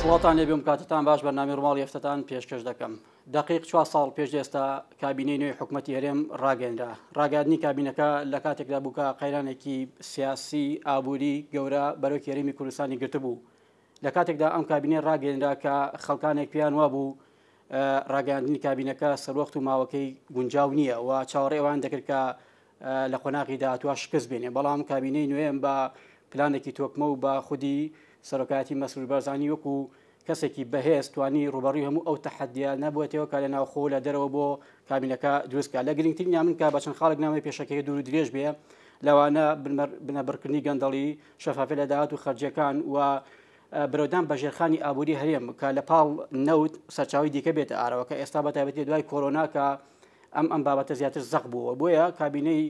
سڵاتان لێبێ کاتتان باش بەرنامەی ڕۆماڵی هەفتەتان پێشکەش دەکەم. دقیق 4 ساڵ پێش ئێستا کابینەی نوێی حکوومەتی هەرێم ڕاگەنرا. ڕاگەاندنی کابینەکە لە کاتێکدا بووکە قەیرانێکی سیاسی ئابووری گەورە بەرەو هەرێمی کوردستانی گرتبوو. لە کاتێکدا ئەم کابینەی ڕاگەنرا کە خەڵکانێک پێیان وابوو ڕاگەاندنی کابینەکە سەروەخت و ماوەکەی گونجاو نییە و چاوەڕێ ئەوان دەکرد کە لە قۆناغی داهاتوە شکست بێنێ. بەڵام کابینەی نوێم بە پلانێکی تۆکمە و بە خودی سەرۆکایەتی مەسرور بەرزانی وەکو کەسێکی بەهێز توانی ڕوبەڕووی هەموو ئەو تەحەدیە نەبووێتەوە کە لە ناوخۆ لە دەرەوە بۆ کابینەکە دروستکە. لە گرنگترین من کە بە چەند خاڵێک نامەی پێشەکەی دوور و درێژ بێ لەوانە بنەبڕکردنی گەندەڵی شەفافێ لە داهات و خەرجیەکان و برەودان بە ژێرخانی ئابووری هەرێم کە لە پاڵ نەوت سەرچاوی دیکە بێتە ئارەوە کە ئێستا بە تایبەتی دوای کۆرۆنا کە ئەم بابەتە زیاتر زەق بووە. بۆیە کابینەی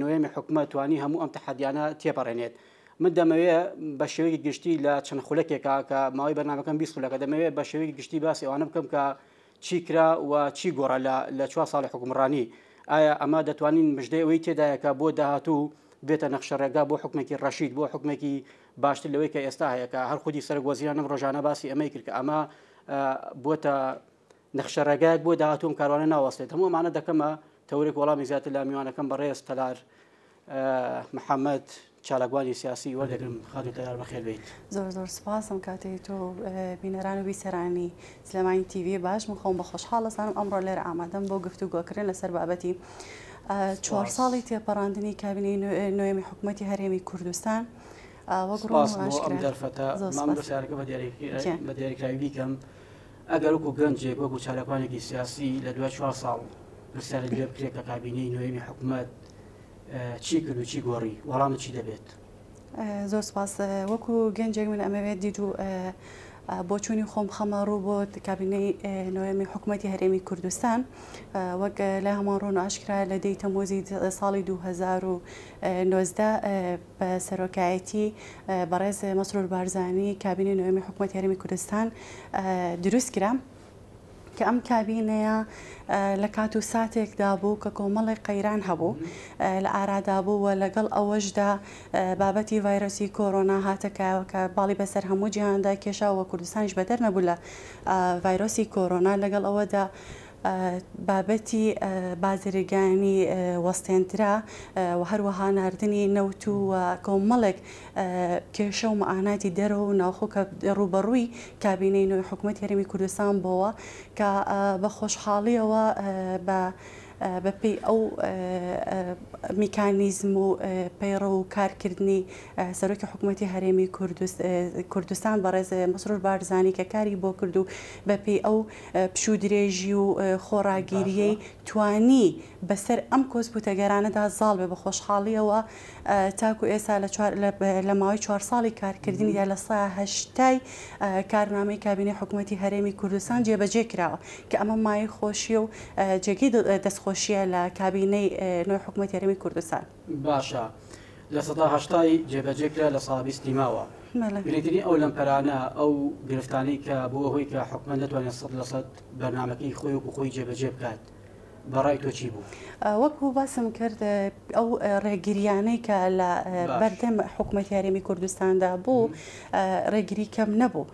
نوێمی حکوومەت توانی هەموو ئەم تەحەدیانە تێپەڕێنێت. من دەمەوێت بە شێوەیەکی گشتی لە چەند خولەکێکا کە ماوەی بەرنامەکەم 20 خولەکە دەمەوێت بە شێوەیەکی گشتی باسی ئەوانە بکەم کە چی کرا و چی گۆڕە لە 4 ساڵی حکومڕانی. ئایا ئەمە دەتوانین مژدەی ئەوەی تێدایەکە بۆ داهاتوو بێتە نەخشەڕێگا بۆ حکومێکی ڕەشید بۆ حکومێکی باشتر لەوەی کە ئێستا هەیە کە هەر خودی سەرۆکوەزیرانم ڕۆژانە باسی ئەمەی کرد کە ئەمە بۆتە نەخشەڕێگایەک بۆ داهاتووم کاروانە ناوەستێت. هەموو ئەمانە دەکەمە تەورێک وەڵامی زیاتر لە میوانەکەم بەڕێز تەلار محەممەد چالاگوانی سیاسی وەردەگرم. خاتی تەیار بەخێر بیت. زۆر سپاسم کاتێک تۆ بینەران و بیسەرانی سلێمانی تیڤ باش من خۆم بە خۆشحاڵ ئەسانم ئەمڕۆ لێرە ئامادەم بۆ گفتوگۆکردن لەسەر بابەتی 4 ساڵی تێپەڕاندنی کابینەی نوێمی حکوومەتی هەرێمی کوردستان. وەگوڕۆمانشارەکە بە دیاریکراوی بیکەم ئەگەر وەکو گەنجێک وەکو چالاکوانێکی سیاسی لە دوای 4 ساڵ پرسیارە لێ بکرێت کە کابینەی نوێمی حکوومەت چی کرد و چی گۆڕی وەڵامە چی دەبێت؟ زۆر سپاس. وەکو گەنجێک من ئەمەوێت دیت و بۆ چوونی خۆم خەمە ڕوو بۆ کابینەی نوێمی حکوومەتی هەرێمی کوردستان وەک لە هەمان ڕۆن ئاشکرا لە دەی تەمووزی ساڵی 2019 بە سەرۆکایەتی بەڕێز مەسرور بارزانی کابینەی نوێمی حکوومەتی هەرێمی کوردستان دروست کرا کە ئەم کابینەیە لە کات و ساتێکدا بوو کە کۆمەڵی قەیران هەبوو لە ئارادا بوو و لەگەڵ ئەوەشدا بابەتی ڤایرۆسی کۆرۆنا هاتەکەوە کە باڵی بەسەر هەموو جیهاندا کێشاوە کوردستانیش بەدەر نەبوو لە ڤایرۆسی کۆرۆنا. لەگەڵ ئەوەدا بابەتی بازرگانی وەستێنترا و هەروەها ناردنی نەوت و کۆمەڵێک کێشە و مەعاناتی دەرەوە و ناوخۆ کە ڕوبەڕووی کابینەی نوێی حکوومەتی هەرێمی کوردستان بۆەوە کە بە خۆشحاڵیەوە بەپێی ئەو میکانیزم و پەیڕە و کارکردنی سەرۆکی حکوومەتی هەرێمی کوردستان بەڕێز مەسرور بارزانی کە کاری بۆ کرد و بەپێی ئەو پشودرێژی و خۆڕاگیریەی توانی بەسەر ئەم کۆسبوتەگەرانەدا زاڵ بێ بە خۆشحاڵیەوە تاکو ئێستا لە ماوەی 4 ساڵی کارکردنیدا لە 180 کارنامەی کابینەی حکوومەتی هەرێمی کوردستان جێبەجێ کراوە کە ئەمە مای خۆشیە و جێگەی دەستخۆشیە لە کابینەی نوێی حکوومەتی هەرێمی کوردستان. باشە لە 180 جێبەجێکرا لە ساڵ 20 ماوە. گرنگترین ئەو لەمپەرانە ئەو گرفتانەی کە بۆ هۆی کە حکوومەت نەتوانێت 100% بەرنامەکەی خۆی وەکو خۆی جێبەجێ بکات بەڕای تۆ چی بوو؟ وەکو باسم کرد ئەو ڕێگریانەی کە لە بەردەم حکوومەتی هەرێمی کوردستاندا بوو ڕێگری کەم نەبوو.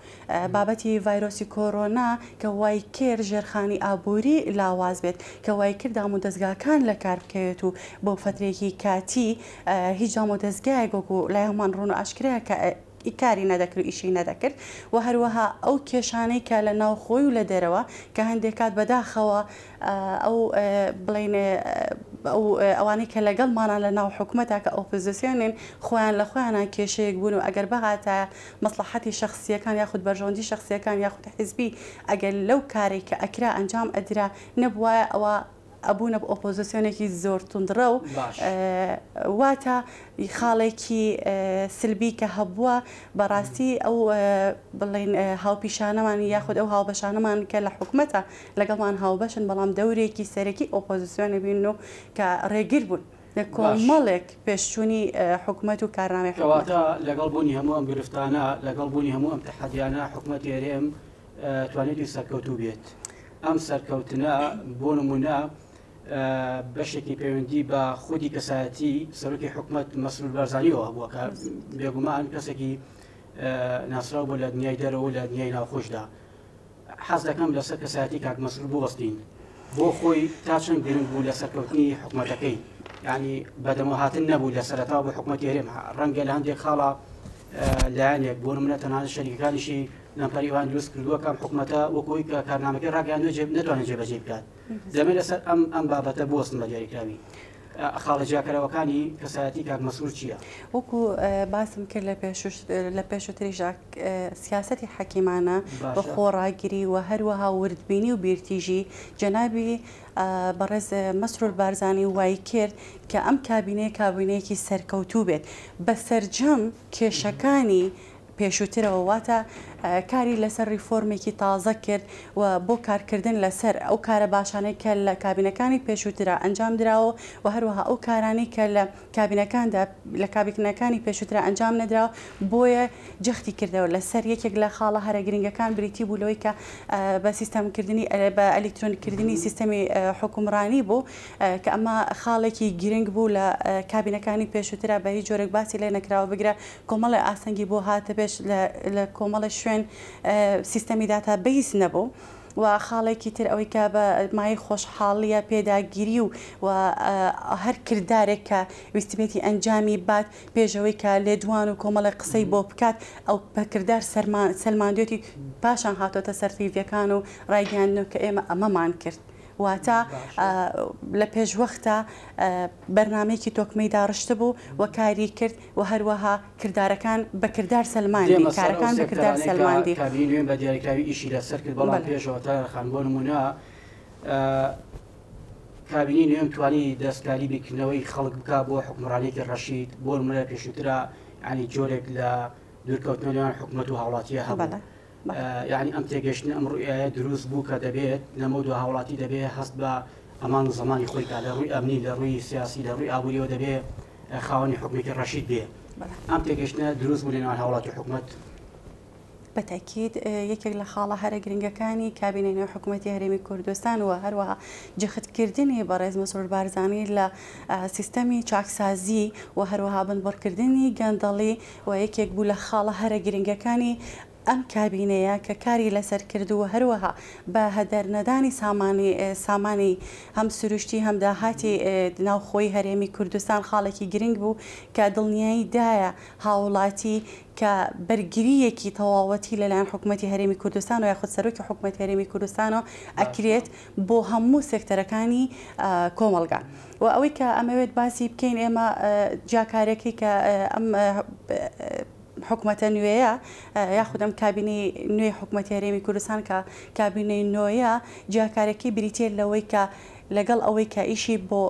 بابەتی ڤایرۆسی کۆرۆنا کە وای کرد ژێرخانی ئابووری لاواز بێت کە وای کرد دام و دەستگاکان لە کار بکەوێت و بۆ فترێکی کاتی هیچ دام و دەستگایەک وەکو لای هەمان ڕوون و ئاشکرایە کە ئیکاری نەدەکرد و ئیشی نەدەکرد و هەروەها ئەو کێشانەی کە لە ناوخۆی و لە دەرەوە کە هەندێک کات بەداخەوە ئەو بڵین ئەوانەی کە لەگەڵمانە لە ناو حکوومەتە کە ئۆپۆزیسیۆنین خۆیان لە خۆیانە کێشەیەک بوون و ئەگەر بەهاتە مەسلحەتی شخصیەکان یاخود بەرژەوەندی شخصیەکان یاخود حیزبی ئەگەر لەو کارێک کە ئەکرا ئەنجام ئەدرا نەبووایە ئەوە ئەبوونە بە ئۆپۆزیسیۆنێکی زۆر توندڕە و واتە خاڵێکی سلبی کە هەبووە بەڕاستی ئەو بڵین هاوپیشانەمان یاخود ئەو هاوبەشانەمان کە لە حکوومەتە لەگەڵمان هاوبەشن بەڵام دەورێکی سەرەکی ئۆپۆزیسیۆنە بین و کە ڕێگیر بوون لە کۆمەڵێک پێشچوونی حکوومەت و کارنامەی کەواتە لەگەڵ بوونی هەموو ئەم گرفتانە لەگەڵ بوونی هەموو ئەم تەحەدیانە حکوومەتی هەرێم توانێتی سەرکەوتوو بێت. ئەم سەرکەوتنە بۆ نمونە بەشێکی پەیوەندی بە خودی کەسایەتی سەرۆکی حکوومەت مەسرور بارزانیەوە بووە کە بێگومان کەسێکی ناسراو بۆ لە دنیای دەرەوە لە دنیای ناوخۆشدا حەز دەکەم لەسەر کەسایەتی کاک مەسعود بوەستین بۆ خۆی تا چەند گرنگ بوو لە سەرکەوتنی حکوومەتەکەی یعنی بەدەمە هاتن نەبوو لە سەرەتا بۆ حکوومەتی هەرێم ڕەنگە لە هەندێک خاڵە لایەنێک بۆ نمونە تەنها شەریکەکانیشی لەمپەریوان دروست کردووە کام حکوومەتە وەکوی کە کارنامەکەی ڕاگەیان نەتوانێت جێبەجێ بکات دەمێت لەسەر ئەم بابەتە بوەستن بە دیاریکراوی خاڵە جیاکەرەوەکانی کەسایەتی کاک مەسعود چییە؟ وەکو باسم کرد لە پێشووتریژ سیاسەتی حەکیمانە بە خۆڕاگیری و هەروەها وردبینی و بیرتیژی جەنابی بەڕێز مەسرور بارزانی وای کرد کە ئەم کابینەیەکی سەرکەوتوو بێت بە سەرجەم کێشەکانی پێشووترەوە واتە کاری لەسەر ریفۆرمێکی تازە کرد و بۆ کارکردن لەسەر ئەو کارە باشانەی کە لە کابینەکانی پێشووترە ئەنجام درراوە و هەروەها ئەو کارانی کە لە کابینەکاندا لە کابینەکانی پێشووترە ئەنجام نەدراوە بۆیە جەختی کردەوە لەسەر یەکێک لە خاڵە هەرە گرنگەکان بریتی بوو لەوەی کە بە سیستەمکردنی بە ئەلکترۆنیکردنی سیستەمی حکومڕانی بوو کە ئەمە خاڵێکی گرنگ بوو لە کابینەکانی پێشووترە بە هیچ جۆرێک باسی لێ نەکراوە بگرە کۆمەڵی ئاسەنگی بۆ هاتە پێش لە کۆمەڵە شوێن سیستەمی داتا بیس نەبوو و خاڵێکی تر ئەوەی کە بە مای خۆشحاڵیە پێداگیری و هەر کردارێک کە ویستبێتی ئەنجامی بات پێشەوەی کە لێدوان و کۆمەڵی قسەی بۆ بکات ئەو بەکردار سەلماندێتی پاشان هاتۆتە سەرتیڤەکان و ڕایگەاندنەوە کە ئێمە ئەمەمان کرد واتە لە پێشوەختە بەرنمەیەکی تۆکمەی داڕشتە بوو و کاری کرد و هەروەها کردارەکان بە کردار سەلماندی کارەکان بە کردار سەلماندی کابینی نوێن بە دیاریکراوی ئیشی لەسەر کرد بەڵام پێشەوە تا خان بۆ نمونە کابینی نوێن توانی دەستکاری بکردنەوەی خەڵک بک بۆ حکومڕانێکی ڕەشید بۆ نمونە پێشووترە ینی جۆرێک لە دوورکەوتنە لەوان حکوومەت و هاوڵاتیە هەبوو یعنی ئەم تێگەشتن ئەم ڕوئایە دروست بوو کە دەبێت لەمە دو هاوڵاتی دەبێت هەست بە ئەمان زمانی خۆی کا لە ڕووی ئەمنی لە ڕووی سیاسی لە ڕووی ئابوووریەوە دەبێت خاوەنی حکومێکی ڕەشید بێ ئەم تێگەشتنە دروست بوو لەنێوان هاوڵاتی حکوومەت بەتاکید یەکێک لە خاڵە هەرە گرنگەکانی کابینەی نوێ حکوومەتی هەرێمی کوردستان و هەروەها جەختکردنی بەڕێز مەسرور بارزانی لە سیستەمی چاکسازی و هەروەها بنبڕکردنی گەندەڵی و یەکێک بوو لە خاڵە هەرە گرنگەکانی ئەم کابینەیە کە کاری لەسەر کردووە هەروەها بە هەدەرنەدانی سامانی هەم سروشتی هەم داهاتی ناوخۆی هەرێمی کوردستان خاڵێکی گرنگ بوو کە دڵنیاییدایە هاوڵاتی کە بەرگریەکی تەواوەتی لەلایەن حکوومەتی هەرێمی کوردستان و یاخود سەرۆکی حکوومەتی هەرێمی کوردستانەوە ئەکرێت بۆ هەموو سێکتەرەکانی کۆمەلگا و ئەوەی کە ئەمەوێت باسی بکەین ئێمە جاکارێکی کە ئەم حکوومەتە نوێیە یاخود ئەم کابینەی نوێی حکوومەتی هەرێمی کوردستان کە کابینەی نوۆیە جیاکارێکی بریتێ لەوەی کە لەگەڵ ئەوەی کە ئیشی بۆ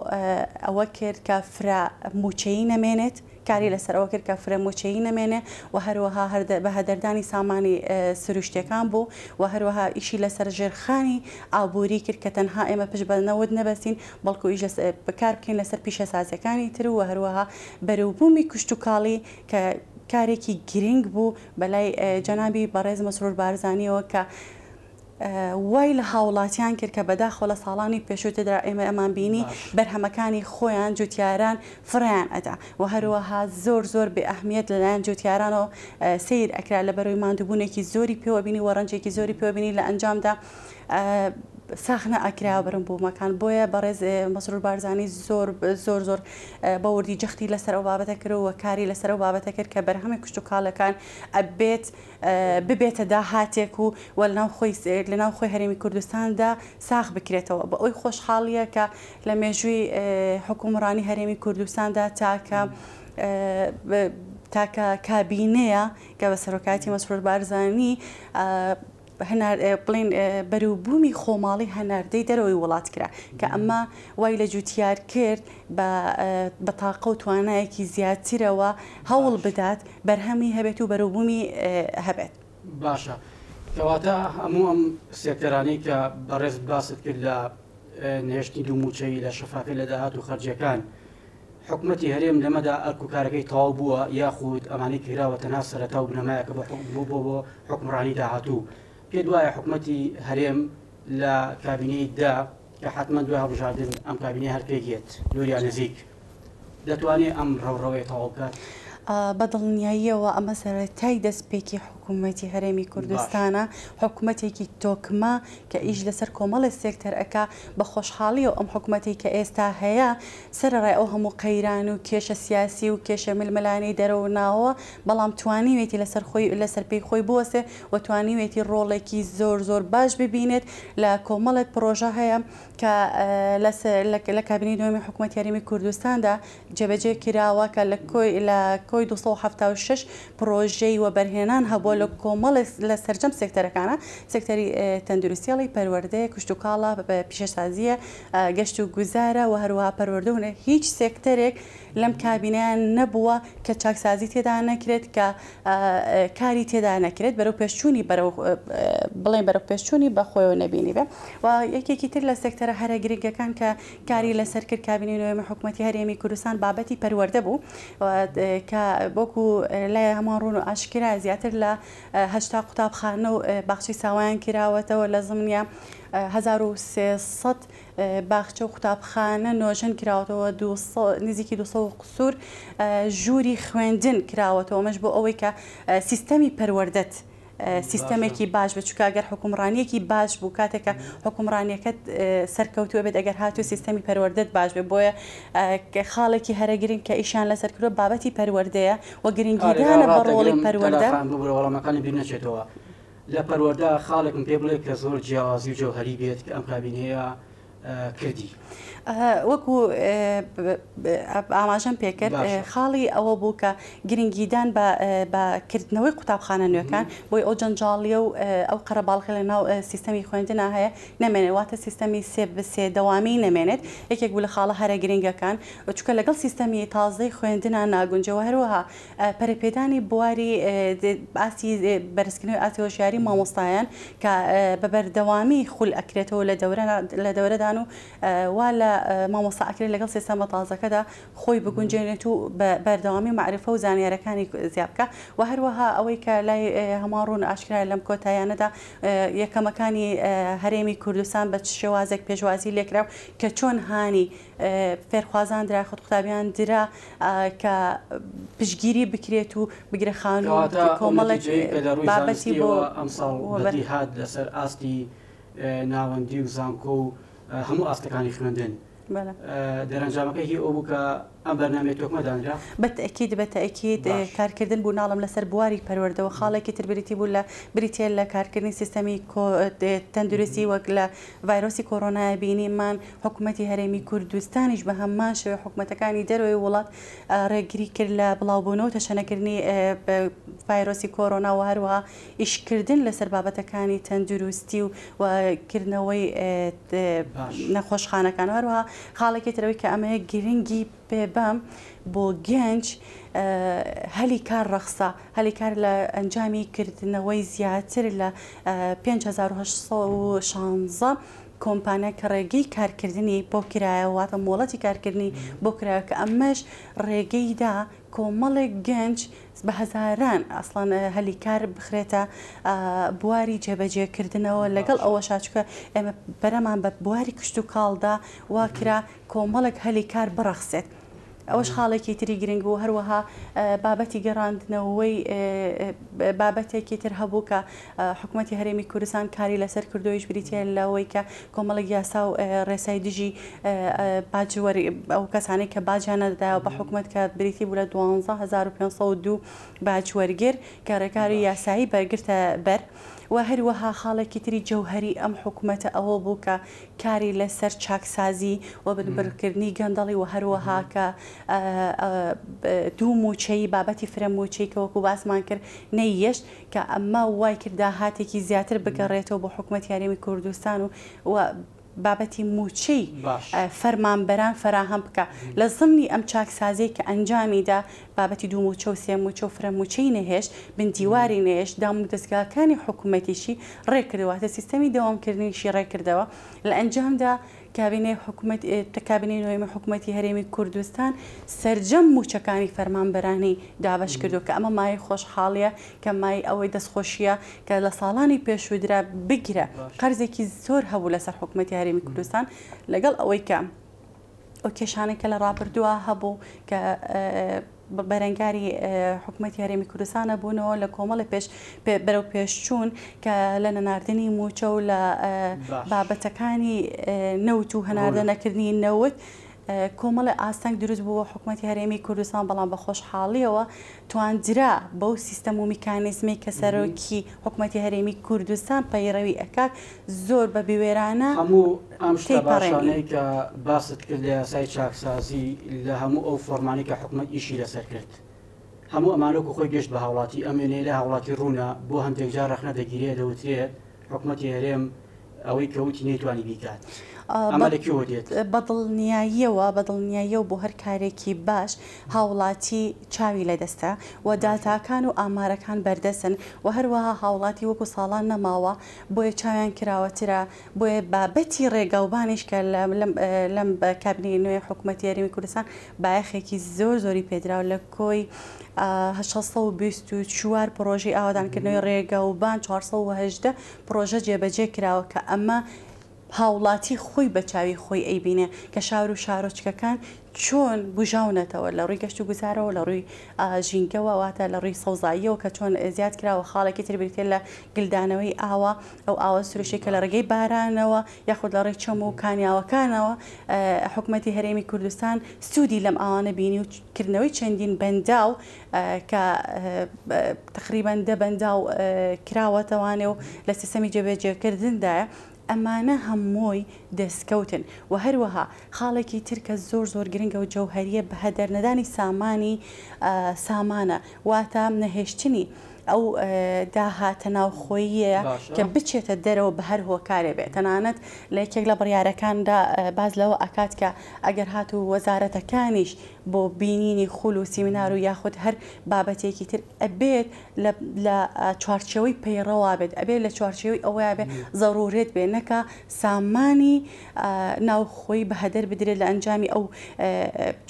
ئەوە کرد کە فرا موچەیی نەمێنێت کاری لەسەر ئەوە کرد کە فرە موچەیی نەمێنێ و هەروەها بە هەدەردانی سامانی سروشتەکان بوو و هەروەها ئیشی لەسەر ژێرخانی ئابووری کرد کە تەنها ئێمە پشت بەنەوت نەبەستین بەڵکو ئیش بەکار بکەین لەسەر پیشە سازەکانی تر و هەروەها بەروبوومی کوشت و کاڵی کە کارێکی گرنگ بوو بەلای جەنابی بەڕێز مەسرور بارزانیەوە کە وای لە هاوڵاتیان کرد کە بەداخۆ لە ساڵانی پێشووتردا ئێمە ئەمان بینی بەرهەمەکانی خۆیان جوتیاران فڕیان ئەدا و هەروەها زۆر بێ ئەهمیەت لەلایەن جوتیارانەوە سیر ئەکرا لە بەرەوەی ماندووبوونێکی زۆری پێوەبینی و ڕەنجێکی زۆری پێوەبینی لە ئەنجامدا ساخنە ئەکرا بڕم بوومەکان بۆیە بەڕێز مەسرور بارزانی زۆر بەوردی جەختی لەسەر ئەو بابەتە کرد و کاری لەسەر ئەو بابەتە کرد کە بەرهەمی کوشت و کاڵەکان ببێتە داهاتێک و لە ناو خۆی هەرێمی کوردستاندا ساخ بکرێتەوە بە ئەوی خۆشحاڵیە کە لە مێژووی حکوومڕانی هەرێمی کوردستاندا تاکە کابینەیە کە بە سەرۆکاتی مەسرور بارزانی بڵین بەروبوومی خۆماڵی هەناردەی دەرەوەی وڵات کرا کە ئەمە وای لە جوتیار کرد بە تاقە و توانایەکی زیاترەوە هەوڵ بدات بەرهەمی هەبێت و بەروبوومی هەبێت باشە کەواتە هەموو ئەم سێکتەرانەی کە بەڕێز باست کرد لە نێشتی دووموچەی لە شەفافی لە داهات و خەرجەکان حکوومەتی هەرێم لەمەدا ئەرک و کارەکەی تەواو بووە یاخود ئەمانی کراوە تەنها سەرەتا و بنەمایەکە بۆ حکومڕانی داهاتوو پێ دوایە حکوومەتی هەرێم لە کابینەیدا کە حتمما دوای هەڵبژاردن ئەم کابینەی هەر پێگێت دووریا نزیک دەتوانێت ئەم ڕەوڕەوەی تەواو بکات بەدڵنیاییەوە ئەمە سەرەتای دەستپێکی حکوومەتی هەرێمی کوردستانە، حکوومەتێکی تۆکمە کە ئیش لەسەر کۆمەڵی سێکتەر ئەکا بە خۆشحاڵی و ئەم حکوومەتی کە ئێستا هەیە سەرڕای ئەو هەموو قەیران و کێشە سیاسی و کێشە ململانی دەرەوناوە، بەڵام توانیوێتی لەسەر پێی خۆی بوەسێ و توانیوێتی ڕۆڵێکی زۆر باش ببینێت لە کۆمەڵێک پرۆژە هەیە کە لە کابینەی دووەمی حکوومەتی هەرێمی کوردستاندا جێبەجێ کراوە کە لە کۆی 276 پرۆژەی وەبەرهێنان هەبووە لە کۆمەڵ لە سەرجەم سێکتەرەکانە، سێکتەری تەندروستیڵی پەروەردەیە، کشتتوکاڵە، پیشەسازیە، گەشت و گوزارە و هەروەها پەروەردەونە. هیچ سێکتەرێک لەم کابینیان نەبووە کە چاکسازی تێدا نەکرێت، کە کاری تێدا نەکرێت بەرەو پێشچوونی بڵێن بەرەو پێشچوونی بەخۆیەوە نەبینی بێ. و یەکێکی تر لە سێکتەرە هەرە گرنگەکان کە کاری لەسەر کرد کابینەی دووەمی حکوومەتی هەرێمی کوردستان بابەتی پەروەردە بوو کە بۆکو لای هەمان ڕوون و ئاشکرا زیاتر لە 80 قوتابخانە و باخچەی ساوایان کراوەتەوە لە زمنیە 1300 باخچە و قوتابخانە نۆژن کراوەتەوە، نزیکی 200 قسوور ژووری خوێندن کراوەتەوە، مەش بۆ ئەوەی کە سیستەمی پەروەردەت سیستەمێکی باش بە چکە ئەگەر حکومڕانیەکی باش بوو کاتێکە حکومڕانیەکەت سەرکەوتووە بێت ئەگەر هاتوو سیستەمی پەروەردەت باش بێ. بۆیە خاڵێکی هەرەگرین کە ئیشان لەسەر کردوە بابەتی پەروەردەیە و گرنگیدانە بە ڕۆڵی پەروەردە. وەڵامەکانی بیر نەچێتەوە لە پەروەردە خاڵێکم پێ بڵێ کە زۆر جیاوازی و جەوهەری بێت کە ئەم کابینەیە کردی. وەکو ئاماژەم پێکرد خاڵی ئەوە بوو کە گرنگیدان بەکردنەوەی قوتابخانە نوێەکان بۆی ئەو جەنجاڵیە و ئەو قەرەباڵغی لە ناو سیستەمی خوێندنا هەیە نەمێنێت، واتە سیستەمی سێ دەوامی نەمێنێت. یەکێک بوو لە خاڵە هەرە گرنگەکان چکە لەگەڵ سیستەمی تازەی خوێندنا ناگونجەوە. هەروەها پەرەپێدانی بواری باسی بەرزکردنەوەی ئاتۆژیاری مامۆستایان کە بەبەردەوامی خول ئەکرێتەوە لە دەورەدان و وا لە مامۆستا ئەکرێت لەگەڵ سیستەمە تازەکەدا خۆی بگونجێنێت و بەردەوامی معرفە و زانیارەکانی زیاد بکە. و هەروەها ئەوەی کە لای هەمان ڕوون ئاشکرای لەم کۆتاییانەدا یەکەمەکانی هەرێمی کوردستان بە شێوازێک پێشوازی لێکراو کە چۆن هانی فێرخوازان درا خودقوتابیان درا کە پشگیری بکرێت و بگرە خانوو کۆمەڵێک بابەتی بۆ ئەمساڵ هات لەسەر ئاستی ناوەندی و زانکۆ و هەموو ئاستەکانی خوێندن. دەرەنجامەکەی ئەو بوو کە ئەم بەرنامەی تۆکمەدانرا بەتەکید کارکردن بوو ناڵم لەسەر بواری پەروەردەوە. خاڵێکی تربریتی بوو لە بریتێ لە کارکردنی سیستەمی تەندروستی وەک لە ڤایرۆسی کۆڕۆنای بینیمان حکوومەتی هەرێمی کوردستانیش بە هەمان شێوە حکوومەتەکانی دەروی وڵات ڕێگری کرد لە بڵاوبوونەوە تەشەنەکردنی ڤایرۆسی کۆڕۆنا و هەروەها ئیشکردن لەسەر بابەتەکانی تەندروستی و کردنەوەی نەخۆشخانەکان. هەروەها خاڵێکی ترەوەی کە ئەمەیە گرنگی پێبەم بۆ گەنج هەلی کار ڕەخسە، هەلی کار لە ئەنجامی کردنەوەی زیاتر لە 5816 کۆمپانیا کە ڕێگەی کارکردنی بۆ کرایەوەواتە مۆڵەتی کارکردنی بۆ کرایە کە ئەمەش ڕێگەیدا کۆمەڵێک گەنج بە هەزاران ئەسڵان هەلی کار بخرێتە بواری جێبەجێکردنەوە. لەگەڵ ئەوە شاچکە ئێمە بەرەمان بە بواری کشت و کاڵدا واکرا کۆمەڵێک هەلی کار بڕەخسێت. ئەوەش خاڵێکی تری گرنگ بوو. هەروەها بابەتی گەڕاندنەوەی بابەتێکی تر هەبوو کە حکوومەتی هەرێمی کوردستان کاری لەسەر کردویش بریتە لەوەی کە کۆمەڵێک یاسا و ڕێسای دژی باجوەری ئەو کەسانی کە باجیانەدایەوە بە حکوومەت کە بریتی بوو لە 12502 باجوەرگر کە ڕێکاری یاسایی بەرگرتە بەر. و هەروەها خاڵێکی تری جەوهەری ئەم حکوومەتە ئەوە بوو کە کاری لەسەر چاکسازی و بنبڕکردنی گەندەڵی و هەروەها کە دوو موچەی بابەتی فرەموچەی کە وەکو باسمان کرد نەیەشت کە ئەمە وای کردا هاتێکی زیاتر بگەڕێتەوە بۆ حکوومەتی هەرێمی کوردستان و بابەتی موچەی فەرمانبەران فراهەم بکە لە زمنی ئەم چاکسازی کە ئەنجامیدا بابەتی دوو موچە و سێ موچە و فرەموچەی نەهێشت بندیواری نێشت دام و دەستگاکانی حکوومەتیشی ڕێکردواتە سیستەمی دەوامکردنیشی ڕێکردەوە لە ئەنجامدا کابینەی نوێمی حکوومەتی هەرێمی کوردستان سەرجەم موچەکانی فەرمانبەرانی دابەش کردو کە ئەمە مای خۆشحاڵیە کە مای ئەوەی دەستخۆشیە کە لە ساڵانی پێشوودرا بگرە قەرزێکی زۆر هەبوو لەسەر حکوومەتی هەرێمی کوردستان لەگەڵ ئەوەی کە ئەو کێشانێک کە لە ڕابردووە هەبوو کە بەرەنگاری حکوومەتی هەرێمی کوردستانە بوونەوە لە کۆمەڵی بەرەو پێشچوون کە لە نەناردنی موچە و لە بابەتەکانی نەوت و هەناردەنەکردنی نەوت کۆمەڵی ئاستەنگ دروست بووە حکوومەتی هەرێمی کوردستان بەڵام بە خۆشحاڵیەوە توانجرا بەو سیستەم و میکانیزمی کە سەرۆکی حکوومەتی هەرێمی کوردستان پەیڕەوی ئەکات زۆر بە بیوێرانە هەموو ئەم شتە باشانەی کە باست کرد لە یاسای چاکسازی لە هەموو ئەو فۆرمانی کە حکوومەت ئیشی لەسەر کرد هەموو ئەمانەکو خۆی گەشت بە هاوڵاتی ئەمێنێ لە هاوڵاتی ڕوونە بۆ هەندێک جار ڕەخنە دەگیرێت دەوترێت حکوومەتی هەرێم ئەوەی کەوتی نەیتوانی بیکات بەدڵنیاییەوە بۆ هەر کارێکی باش هاوڵاتی چاوی لەدەستە و داتاکان و ئامارەکان بەردەسن و هەروەها هاوڵاتی وەکو ساڵان نەماوە بۆیە چاویان کراوەترە بۆیە بابەتی ڕێگاوبانیش کە لەم کابینەی نوێی حکوومەتی هەرێمی کوردستان بایەخێکی زۆری پێدراوە لە کۆی 624 پرۆژەی ئاوادانکردنەوەی ڕێگاوبان 418 پرۆژە جێبەجێ کراوە کە ئەمە هاوڵاتی خۆی بە چاوی خۆی ئەیبینێ کە شار و شارۆچکەکان چۆن بژاونەتەوە لە ڕووی گەشت و گوزارەوە لە ڕووی ژینگەوە واتە لە ڕووی سەوزاییەوە کە چۆن زیاد کراوە خاڵێکی تر بریتێ لە گلدانەوەی ئاوە ئەو ئاوە سروشی کە لە ڕێگەی بارانەوە یاخود لە ڕێی چەم و کانیاوەکانەوە حکوومەتی هەرێمی کوردستان سوودی لەم ئاوانە بینی و کردنەوەی چەندین بەنداو کە تقریباً 10 بەنداو کراوەتەوانێ و لە سیستەمی جێبەجێکردندایە ئەمانە هەمووی دەستکەوتن و هەروەها خاڵێکی ترکە زۆر گرنگە و جەوهەریە بە هەدەرنەدانی سامانە واتە نەهێشتنی ئەو داهاتە ناوخۆییە کە بچێتە دەرەوە بە هەر هۆکارێ بێت تەنانەت لە یەکێک لە بڕیارەکاندا باز لەوە ئەکات کە ئەگەر هات و وەزارەتەکانیش بۆ بینینی خول و سیمینار و یاخود هەر بابەتێکی تر ئەبێت لە چوارچەوەی پەیڕەوا بێت ئەبێت لە چوارچەوەی ئەوەیە بێت ضرورێت بێ نەکە سامانی ناوخۆی بە هەدەر بدرێت لە ئەنجامی ئەو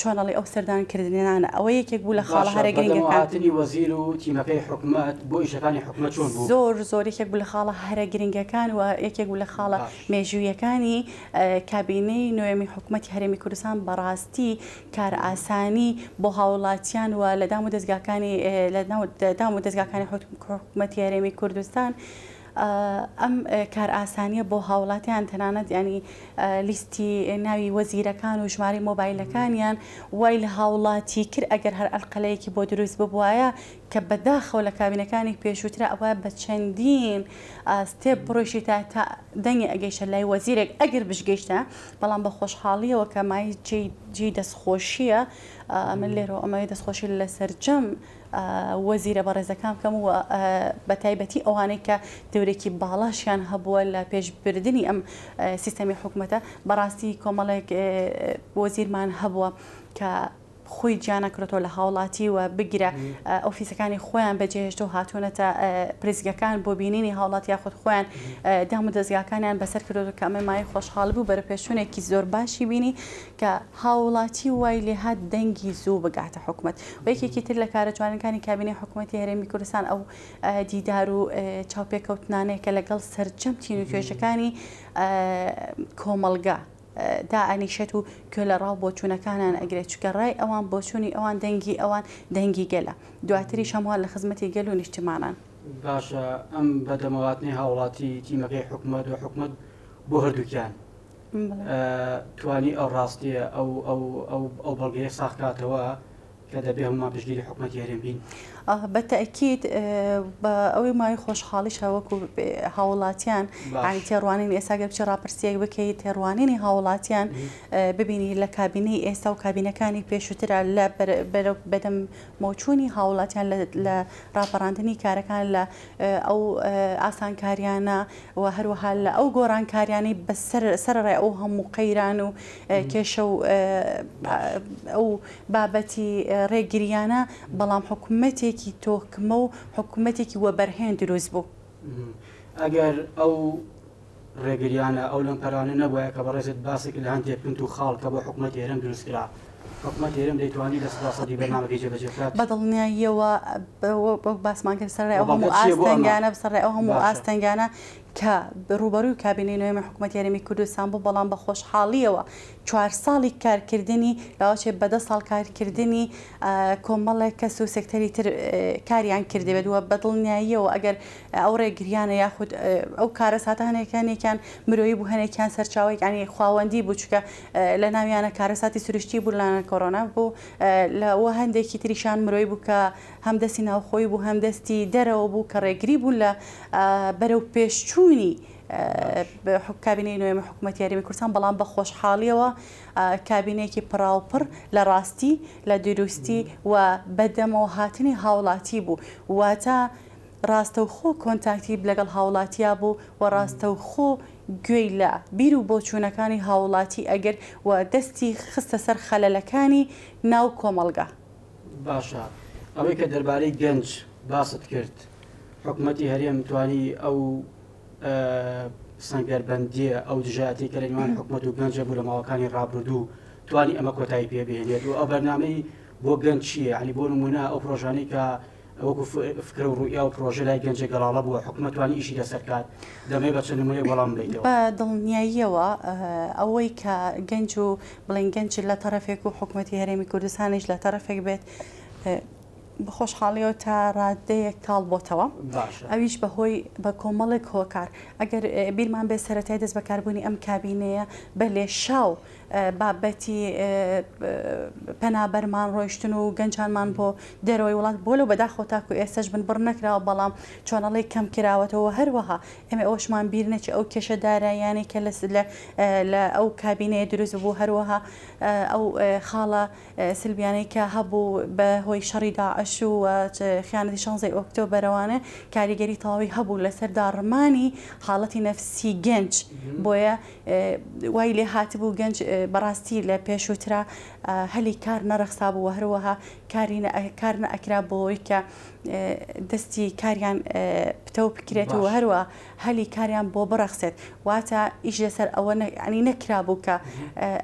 چۆنەڵی ئەو سەردانکردنانە ئەوە یەکێک بوو لە خاڵە هەرە گرنگەکانی وەزیر و تیمەکەی حکوومەت بۆ ئیشەکانی حکوومەت چۆن بوو زۆر یەکێک بوو لە خاڵە هەرە گرنگەکان و یەکێک بوو لە خاڵە مێژوویەکانی کابینەی نوێمی حکوومەتی هەرێمی کوردستان بەڕاستی کار ئاسانی بۆ هاوڵاتیان و لە دام و دەستگاکانی حکوومەتی هەرێمی کوردستان ئەم کار ئاسانیە بۆ هاوڵاتیان تەنانەت ینی لیستی ناوی وەزیرەکان و ژمارە مۆبایلەکانیان وای لە هاوڵاتی کرد ئەگەر هەر ئەلقەلەیەکی بۆ دروست ببوایە کە بەداخەوە لە کابینەکانی پێشووترە ئەوە بە چەندین ستێپ بڕۆیشی تا دەنگی ئەگەیشە لای وەزیرێک ئەگەر بشگەیشتە بەڵام بە خۆشحاڵیەوە کە مای جێی دەستخۆشیە من لێرە ئەمەی دەستخۆشی لە سەرجەم وەزیرە بەڕێزەکان بکەم و بە تایبەتی ئەوانەی کە دەورێکی باڵاشیان هەبووە لە پێشبردننی ئەم سیستەمی حکوومەتە بەڕاستی کۆمەڵێک وەزیرمان هەبووە کە خۆی گیانەکرێتەوە لە هاوڵاتی و بگیرە ئۆفیسەکانی خۆیان بەجێهێشتە و هاتوونەتە پرزگەکان بۆ بینینی هاوڵاتی یاخود خۆیان دام و دەستگاکانیان بەسەر کردو کە ئەمە مای خۆشحاڵ بوو بەرە پێشوونێکی زۆر باشی بینی کە هاوڵاتی وای لێهات دەنگی زوو بگاتە حکوومەت و یەکێکی تر لە کارە جوانەکانی کابینەی حکوومەتی هەرێمی کوردستان ئەو دیدار و چاوپێکەوتنانەیە کە لەگەڵ سەرجەمتین و توێژەکانی کۆمەلگا دائنیشێت و کە لە ڕاو بۆچوونەکانیان ئەگرێت چکە ڕای ئەوان بۆچوونی ئەوان دەنگی گەلە دواتری شەموال لە خزمەتی گەل و نیشتمانان باشە ئەم بەدەمەواتنی هاوڵاتی تیمەکەی حکوومەت و حکوومەت بۆ هەردووکیان توانی ئەو ڕاستیە ئەو بەڵگەیە ساختاتەوە کە دەبێ هەمومان پشتگیری حکوومەتی هەرێم بین بەتەکیید بە ئەوەی مای خۆشحاڵیش وەکو هاوڵاتیان ئانی تێڕوانین ئێستاگەر بچ ڕاپرسیەک بکەیت تێڕوانینی هاوڵاتیان ببینی لە کابینەی ئێستا و کابینەکانی پێشووترە لە بەدەم مۆچوونی هاوڵاتیان لە ڕاپەڕاندنی کارەکان لە ئەو ئاسانکاریانە و هەروەها لە ئەو گۆڕانکاریانی بەسەرڕێ ئەو هەموو قەیران و کێشە و ئەو بابەتی ڕێگریانە بەڵام حکوومەتێکی تۆکمە و حکوومەتێکی وەبەرهێن دروست بوو ئەگەر ئەو ڕێگریانە ئەو لەمپەرانە نەبووە کە بەڕێزت باسێک لە هەندێک پنت و خاڵ کە بۆ حکوومەتی هەرێم دروستکرا حکوومەتی هەرێم دەیتوانی لە 100% بەرنامەکەی جێبەجێ بکات بەدڵنیاییەوە باسمان کرد سەرڕێ ئەو هەموو ئاستەنگانە بسەرڕێ ئەو هەموو ئاستەنگانە کە ڕوبەڕووی کابینەی نوێمی حکوومەتی هەرێمی کوردستان بوو بەڵام بە خۆشحاڵیەوە 4 ساڵی کارکردنی لاوەچێ بە 10 ساڵ کارکردنی کۆمەڵێک کەس و سێکتەری تر کاریان کردێت وە بەدڵنیاییەوە ئەگەر ئەو ڕێگریانە یاخود ئەو کارە ساتە هەنێکانێکیان مرۆیی بوو هەنێکیان سەرچاوی ینی خواوەندی بوو چکە لە ناویانە کارەساتی سروشتی بوو لاەنە کۆڕۆنا بوو لەوە هەندێکی تریشان مرۆی بوو کە هەم دەستی ناوخۆی بوو هەم دەستی دەرەوە بوو کە ڕێگری بوو لە بەرەو پێشچوونی کابینەی نوێمی حکوومەتی هەرێمی کوردستان بەڵام بە خۆشحاڵیەوە کابینەیەکی پراوپڕ لە ڕاستی لە دروستی و بەدەمەوە هاتنی هاوڵاتی بوو واتە ڕاستەوخۆ کۆنتاکتی لەگەڵ هاوڵاتیا بوو و ڕاستەوخۆ گوێی لە بیر و بۆچوونەکانی هاوڵاتی ئەگەر و دەستی خستە سەر خەلەلەکانی ناو کۆمەڵگا. باشە ئەوەی کە دەربارەی گەنج باست کرد حکوومەتی هەرێم توانی ئەو سەنگەربەندیە ئەو دژاتی کە لە نێوان حکوومەت و گەنجە بوو لە ماوەکانی ڕابردوو توانی ئەمە کۆتایی پێبێنێت و ئەو بەرنامەی بۆ گەنج چییە؟ علی بۆ نمونە ئەو پرۆژانەی کە وەکو فکر و ڕوئیا و پرۆژە لای گەنجە گەڵاڵە بووە حکوومەت توانی ئیشی لەسەر کات دەمەوێت بە چەند نمونەیەک وەڵام بدەیتەوە. بە دڵنیاییەوە ئەوەی کە گەنج و بڵێن گەنج لە تەرەفێک و حکوومەتی هەرێمی کوردستانیش لە تەرەفێک بێت بەخۆشحاڵیەوە تا ڕادەیەک کاڵ بۆتەوە ئەویش بەهۆی بە کۆمەڵێک هۆکار ئەگەر بیرمان بێ سەرەتای دەست بەکاربوونی ئەم کابینەیە بە لێشاو بابەتی پەنابەرمان ڕۆیشتن و گەنجانمان بۆ دەرەوەی وڵات بۆ لەو بەداخۆ تاکو ئێستش بنبڕ نەکراوە بەڵام چۆنەڵی کەم کراوەتەوە هەروەها ئێمە ئەوشمان بیر نەچێ ئەو کێشە دارایانێک کە لە ئەو کابینەیە دروست بوو هەروەها ئەو خاڵە سلبیانەی کە هەبوو بە هۆی شەڕی داعش و خیانەتی 16 ئۆکتۆبەرەوانە کاریگەری تەواوی هەبوو لەسەر داڕمانی حاڵەتی نەفسی گەنج بۆیە وای لێ هاتبوو گەنج بەڕاستی لە پێشووترا هەلی کار نەرەخسا بوو هەروەها کار نەئەکرا بۆەوەی کە دەستی کاریان پتە و بکرێت و هەروە هەلی کاریان بۆ بڕەخسێت واتە ئیش لەسەر ئەوە ینی نەکرا بوو کە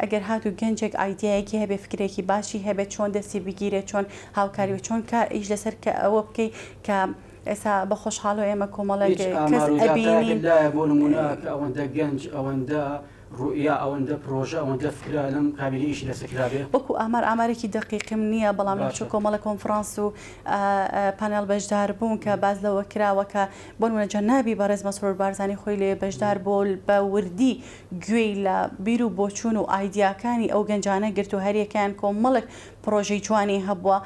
ئەگەر هاتوو گەنجێک ئایدیایەکی هەبێ فکرێکی باشی هەبێت چۆن دەستی بگیرێت چۆن هاوکاری و چۆن کار ئیش لەسەر کە ئەوە بکەی کە ئێستا بە خۆشحاڵ و ئێمە کۆمەڵێک کەس ئەبینین بۆ نمونە کە ئەوەندە گەنج ئەوەندە ڕوئیا ئەوەندە پرۆژە ئەوەندە فکرا لەم کابینەیەشی لەسەرکرابێ وەکو ئامارێکی دقیقم نییە بەڵام چ کۆمەڵە کۆنفرانس و پانێڵ بەشدار بوون کە باز لەوە کراوە کە بۆ نمونە جەنابی بەڕێز مەسرور بارزانی خۆی لێ بەشدار بۆ بە وردی گوێی لە بیر و بۆچوون و ئایدیاکانی ئەو گەنجانە گرت و هەریەکان کۆمەڵک پرۆژەی جوانی هەبووە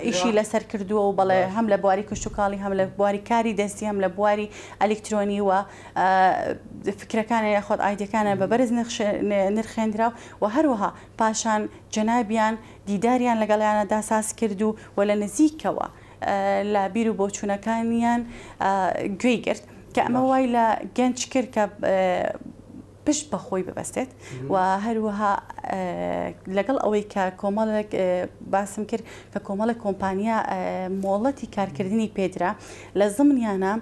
ئیشی لەسەر کردووە و بەڵێ هەم لە بواری کشتتوکاڵی هەم لە بواری کاری دەستی هەم لە بواری ئەلکترۆنی و فکرەکانە یاخۆت ئایدەکانە بە بەرز نرخێنرا و هەروەها پاشان جەنابیان دیداریان لەگەڵیانە داساس کرد و لە نزیکەوە لە بیر و بۆچوونەکانیان گوێی گرت کە ئەمە وای لە گەنج کرد کە پشت بەخۆی ببەستێت و هەروەها لەگەڵ ئەوەی کە کۆمەڵێک باسم کرد کە کۆمەڵێک کۆمپانیا مۆڵەتی کارکردنی پێدرا لە زمانیانە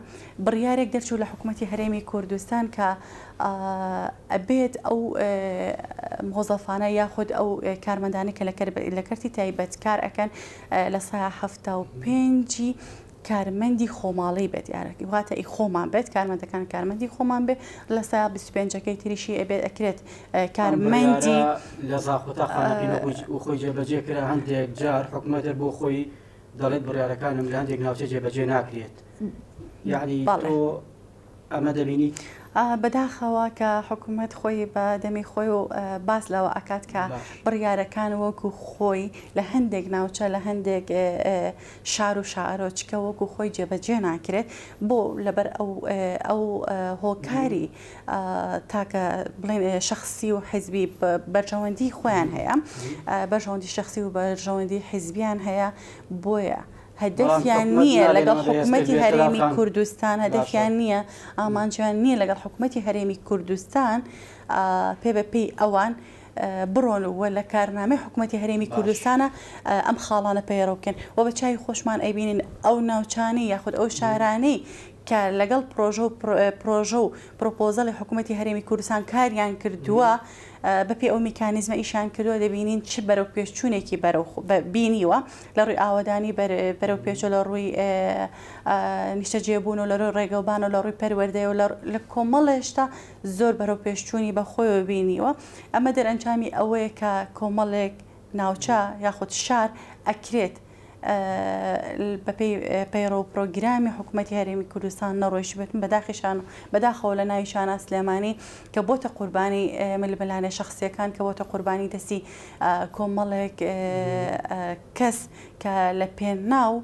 بڕیارێک دەرچوو لە حکوومەتی هەرێمی کوردستان کە ئەبێت ئەو مۆزەفانە یاخود ئەو کارمەندانە کە لە کەرتی تایبەت کار ئەکەن لە ساعە 75 کارمەندی خۆماڵی بێت یارەکی واتە ئی خۆمان بێت کارمەندەکان کارمەندی خۆمان بێت لە سا 25ەکەی تریشی ئەبێت ئەکرێت کارمەندی لە زاخۆتاخانەقینە و خۆی جێبەجێ کرا هەندێک جار حکوومەتە بۆ خۆی دەڵێت بڕیارەکانم لە هەندێک ناوچە جێبەجێ ناکرێت یعنی تۆ ئەمە دەبینیت بەداخەوە کە حکوومەت خۆی بە دەمی خۆی و باس لەوە ئەکات کە بڕیارەکان وەکو خۆی لە هەندێک ناوچە لە هەندێک شار و شارۆچکە وەکو خۆی جێبەجێ ناکرێت بۆ لەبەر ئەو هۆکاری تاکە بڵێن شخصی و حیزبی بەرژەوەندی خۆیان هەیە بەرژەوەندی شخصی و بەرژەوەندی حیزبیان هەیە بۆیە هەدەفیان نییە لەگەڵ حکوومەتی هەرێمی کوردستان هەدەفیان نییە ئامانجیان نییە لەگەڵ حکوومەتی هەرێمی کوردستان پێ بەپێی ئەوان بڕۆن وە لە کارنامەی حکوومەتی هەرێمی کوردستانە ئەم خاڵانە پەیڕەوکەن و بە چای خۆشمان ئەیبینین ئەو ناوچانەی یاخود ئەو شارانەی کە لەگەڵ پرۆژە و پرۆپۆزەڵی حکوومەتی هەرێمی کوردستان کاریان کردووە بەپێ ئەو میکانیزمە ئیشان کردووە دەبینین چ بەرەو پێشچوونێکی بینیوە لە ڕووی ئاوادانی بەرەو پێچۆ لە ڕووی نیشتەجێبوون و لە ڕووی ڕێگەوبان و لە ڕووی پەروەردەیە و لە کۆمەڵێشتا زۆر بەرەو پێشچوونی بەخۆیەوە بینیوە ئەمە دەرئەنجامی ئەوەیە کە کۆمەڵێک ناوچە یاخود شار ئەکرێت بەپێی پەیڕۆ و پرۆگرامی حکوومەتی هەرێمی کوردستان نەڕۆیش بێتن بەداخەوە لە ناوی شانە سلێمانی کە بۆتە قوربانی ململانە شخصیەکان کە بۆتە قوربانی دەستی کۆمەڵێک کەس کە لە پێناو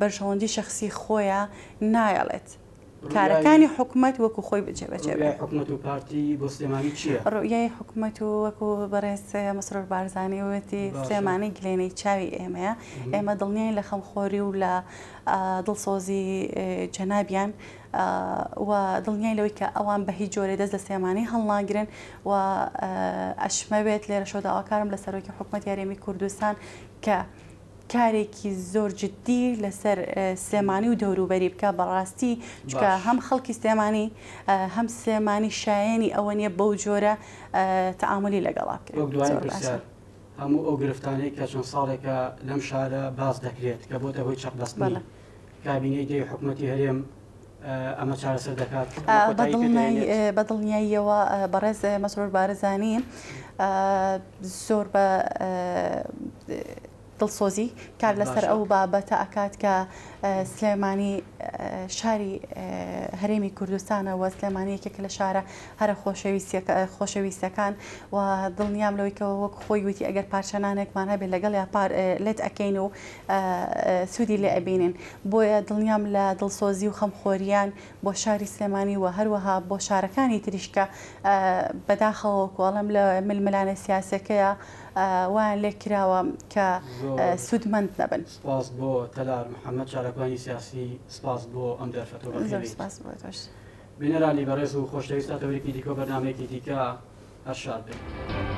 بەرژەوەندی شخصی خۆیان نایەڵێت. کارەکانی حکوومەت وەکو خۆی بجێبەجێ حکوومەت و پارتی بۆ سلێمانی چییە؟ ڕوئیای حکوومەت و وەکو بەڕێز مەسرور بارزانی وەتی سلێمانی گلێنەی چاوی ئێمەیە ئێمە دڵنیای لە خەمخۆری و لە دڵسۆزی جەنابیان و دڵنیای لەوەی کە ئەوان بە هیچ جۆرە دەست لە سلێمانی هەڵناگرن و ئەشمەوێت لێرە شۆداواکارم لە سەرۆکی حکوومەتی هەرێمی کوردستان کە کارێکی زۆر جددی لەسەر سلێمانی و دەوروبەری بکە بەڕاستی چکە هەم خەڵکی سلێمانی هەم سلێمانی شایەنی ئەوە نیە بەو جۆرە تەعاملی لەگەڵا بکرێت. هەموو ئەو گرفتانەی کە چەند ساڵێکە لەم شارە باز دەکرێت کە بۆتە هۆی چەقدەستنی کابینەی دەی حکوومەتی هەرێم ئەمە چارەسەر دەکات بەدڵنیاییەوە بەڕێز مەسرور بارزانی زۆر بە دڵسۆزی کار لەسەر ئەو بابەتە ئەکات کە سلێمانی شاری هەرێمی کوردستانەوە سلێمانی یەکێک لە شارە هەرە خۆشەویستەکان و دڵنیام لەوەی کە وەک خۆی وتی ئەگەر پارچەنانێکمان هەبێت لەگەڵ یا لێت ئەەکەین و سوودی لێ ئەبینین بۆیە دڵنیام لە دڵسۆزی و خەمخۆریان بۆ شاری سلێمانی و هەروەها بۆ شارەکانی تریشکە بەداخەوە کۆڵم لە ململانە سیاسەکەیە وان لێ کراوە کە سوودمەند نەبن. سپاس بۆ تەلار محەممەد شارەکانی سیاسی سپاس بۆ ئەم دەرفەتۆ بینەرانی بەڕێز و خۆشەویستە تەوریکی دیکۆ بەنامێکی دیکە هەر شاد بێت.